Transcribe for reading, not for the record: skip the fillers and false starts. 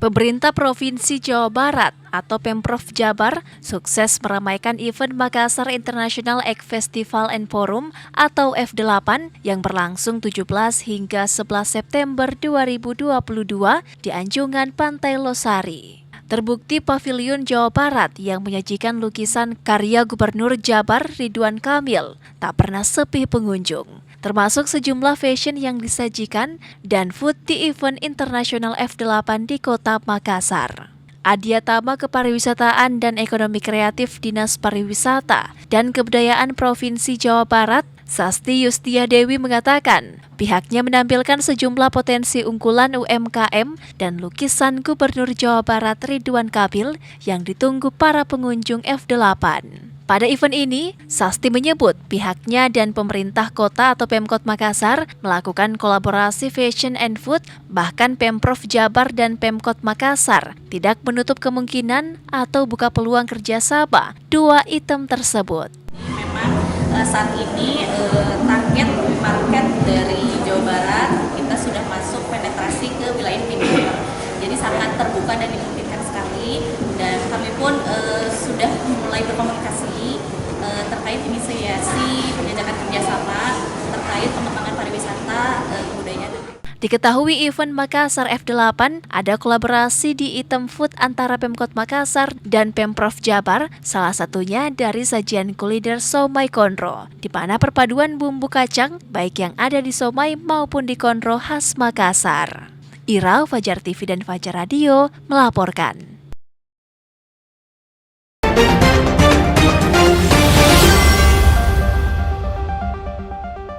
Pemerintah Provinsi Jawa Barat atau Pemprov Jabar sukses meramaikan event Makassar International Egg Festival and Forum atau F8 yang berlangsung 17 hingga 11 September 2022 di Anjungan Pantai Losari. Terbukti Pavilion Jawa Barat yang menyajikan lukisan karya Gubernur Jabar Ridwan Kamil tak pernah sepi pengunjung, termasuk sejumlah fashion yang disajikan dan food di event internasional F8 di Kota Makassar. Adiatama Kepariwisataan dan Ekonomi Kreatif Dinas Pariwisata dan Kebudayaan Provinsi Jawa Barat, Sasti Yustia Dewi mengatakan, pihaknya menampilkan sejumlah potensi unggulan UMKM dan lukisan Gubernur Jawa Barat Ridwan Kamil yang ditunggu para pengunjung F8. Pada event ini, Sasti menyebut pihaknya dan pemerintah kota atau Pemkot Makassar melakukan kolaborasi fashion and food, bahkan Pemprov Jabar dan Pemkot Makassar tidak menutup kemungkinan atau buka peluang kerjasama dua item tersebut. Memang saat ini target market dari Jawa Barat kita sudah masuk penetrasi ke wilayah timur, jadi sangat terbuka dan dimungkinkan sekali, dan kami pun sudah mulai berkomunikasi terkait inisiasi penjajakan kerjasama terkait pengembangan pariwisata kebudayaan. Diketahui event Makassar F8 ada kolaborasi di item food antara Pemkot Makassar dan Pemprov Jabar, salah satunya dari sajian kuliner somai konro, di mana perpaduan bumbu kacang baik yang ada di somai maupun di konro khas Makassar. Ira, Fajar TV dan Fajar Radio melaporkan.